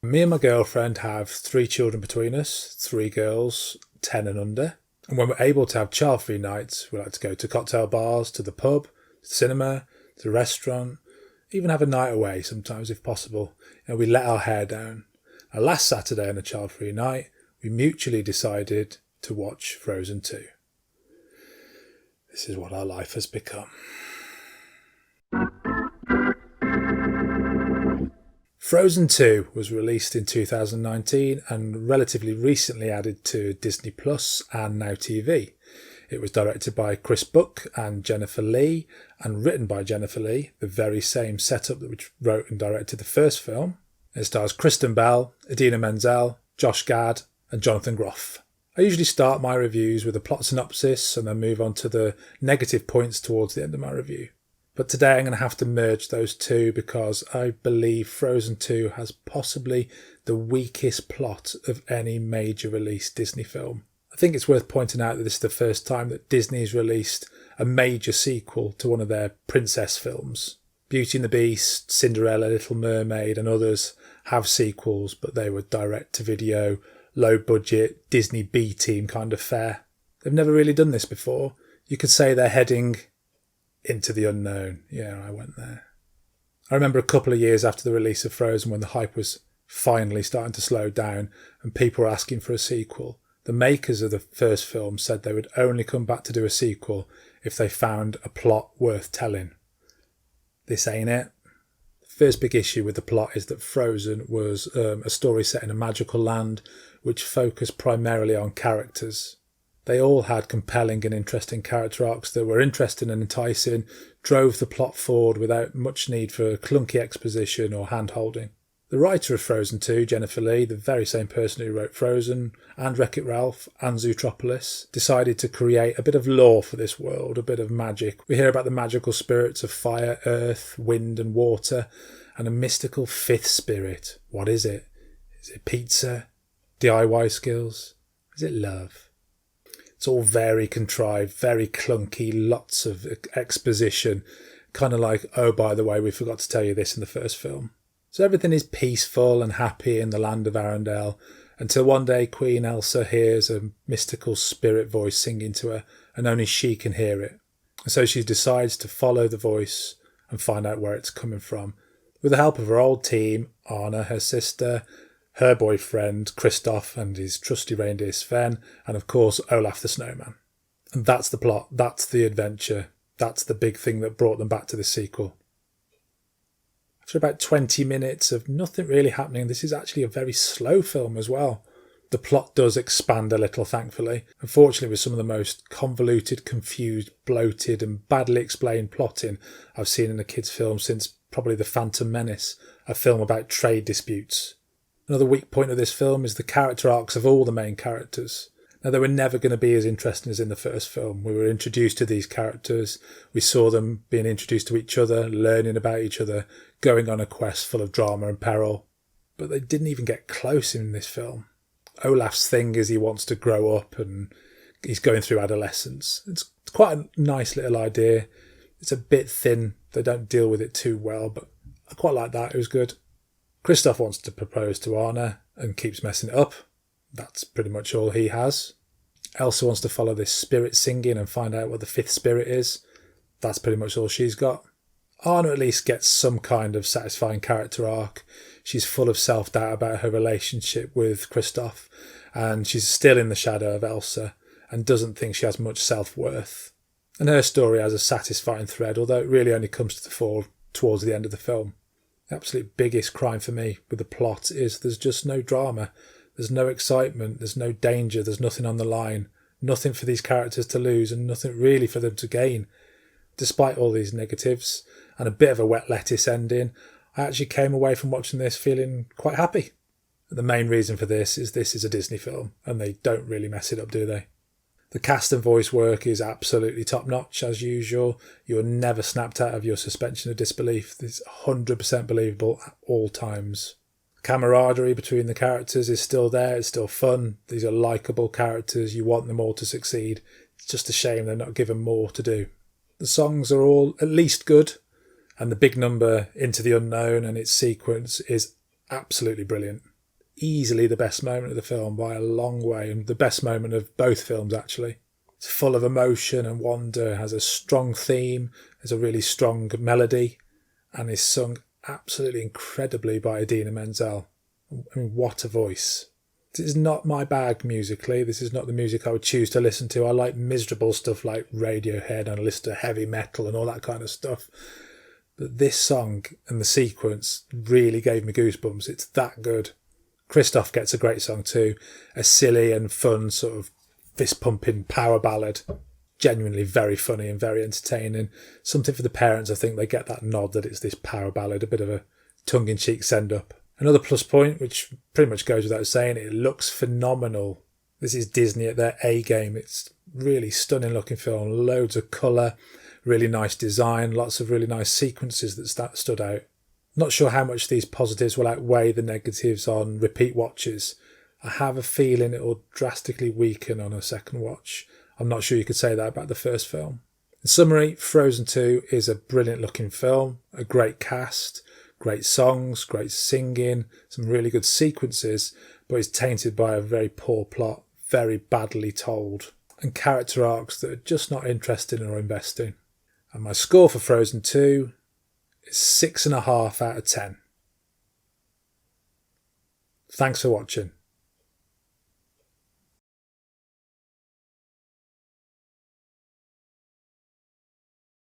Me and my girlfriend have 3 children between us, 3 girls, 10 and under. And when we're able to have child-free nights, we like to go to cocktail bars, to the pub, to the cinema, to the restaurant, even have a night away sometimes if possible. We let our hair down. Now, last Saturday on a child-free night, we mutually decided to watch Frozen 2. This is what our life has become. Frozen 2 was released in 2019 and relatively recently added to Disney Plus and Now TV. It was directed by Chris Buck and Jennifer Lee and written by Jennifer Lee, the very same setup which wrote and directed the first film. It stars Kristen Bell, Idina Menzel, Josh Gadd and Jonathan Groff. I usually start my reviews with a plot synopsis and then move on to the negative points towards the end of my review. But today I'm going to have to merge those two because I believe Frozen 2 has possibly the weakest plot of any major release Disney film. I think it's worth pointing out that this is the first time that Disney has released a major sequel to one of their princess films. Beauty and the Beast, Cinderella, Little Mermaid and others have sequels, but they were direct-to-video, low-budget, Disney B-team kind of fare. They've never really done this before. You could say they're heading into the unknown. Yeah, I went there. I remember a couple of years after the release of Frozen when the hype was finally starting to slow down and people were asking for a sequel. The makers of the first film said they would only come back to do a sequel if they found a plot worth telling. This ain't it. The first big issue with the plot is that Frozen was a story set in a magical land which focused primarily on characters. They all had compelling and interesting character arcs that were interesting and enticing, drove the plot forward without much need for clunky exposition or hand-holding. The writer of Frozen 2, Jennifer Lee, the very same person who wrote Frozen and Wreck-It Ralph and Zootropolis, decided to create a bit of lore for this world, a bit of magic. We hear about the magical spirits of fire, earth, wind and water, and a mystical fifth spirit. What is it? Is it pizza? DIY skills? Is it love? It's all very contrived, very clunky, lots of exposition. Kind of like, oh, by the way, we forgot to tell you this in the first film. So everything is peaceful and happy in the land of Arendelle until one day Queen Elsa hears a mystical spirit voice singing to her and only she can hear it. And so she decides to follow the voice and find out where it's coming from. With the help of her old team, Anna, her sister, her boyfriend, Kristoff, and his trusty reindeer Sven, and of course Olaf the Snowman. And that's the plot, that's the adventure, that's the big thing that brought them back to the sequel. After about 20 minutes of nothing really happening, this is actually a very slow film as well. The plot does expand a little, thankfully. Unfortunately, with some of the most convoluted, confused, bloated and badly explained plotting I've seen in a kids' film since probably The Phantom Menace, a film about trade disputes. Another weak point of this film is the character arcs of all the main characters. Now, they were never going to be as interesting as in the first film. We were introduced to these characters. We saw them being introduced to each other, learning about each other, going on a quest full of drama and peril. But they didn't even get close in this film. Olaf's thing is he wants to grow up and he's going through adolescence. It's quite a nice little idea. It's a bit thin. They don't deal with it too well, but I quite like that. It was good. Kristoff wants to propose to Anna and keeps messing it up. That's pretty much all he has. Elsa wants to follow this spirit singing and find out what the fifth spirit is. That's pretty much all she's got. Anna at least gets some kind of satisfying character arc. She's full of self-doubt about her relationship with Kristoff, and she's still in the shadow of Elsa and doesn't think she has much self-worth. And her story has a satisfying thread, although it really only comes to the fore towards the end of the film. The absolute biggest crime for me with the plot is there's just no drama. There's no excitement, there's no danger, there's nothing on the line, nothing for these characters to lose and nothing really for them to gain. Despite all these negatives and a bit of a wet lettuce ending, I actually came away from watching this feeling quite happy. The main reason for this is a Disney film and they don't really mess it up, do they? The cast and voice work is absolutely top-notch, as usual. You're never snapped out of your suspension of disbelief. It's 100% believable at all times. The camaraderie between the characters is still there. It's still fun. These are likeable characters. You want them all to succeed. It's just a shame they're not given more to do. The songs are all at least good, and the big number, Into the Unknown, and its sequence is absolutely brilliant. easily the best moment of the film by a long way, and the best moment of both films actually. It's full of emotion and wonder, has a strong theme, has a really strong melody, and is sung absolutely incredibly by Idina Menzel. I mean, what a voice. This is not my bag musically. This is not the music I would choose to listen to. I like miserable stuff like Radiohead, and I listen to heavy metal and all that kind of stuff. But this song and the sequence really gave me goosebumps. It's that good. Christoph gets a great song too. A silly and fun sort of fist-pumping power ballad. Genuinely very funny and very entertaining. Something for the parents. I think they get that nod that it's this power ballad, a bit of a tongue-in-cheek send-up. Another plus point, which pretty much goes without saying, it looks phenomenal. This is Disney at their A game. It's really stunning looking film. Loads of colour, really nice design, lots of really nice sequences that stood out. Not sure how much these positives will outweigh the negatives on repeat watches. I have a feeling it will drastically weaken on a second watch. I'm not sure you could say that about the first film. In summary, Frozen 2 is a brilliant looking film, a great cast, great songs, great singing, some really good sequences, but is tainted by a very poor plot, very badly told, and character arcs that are just not interesting or investing. And my score for Frozen 2 is 6.5 out of 10. Thanks for watching.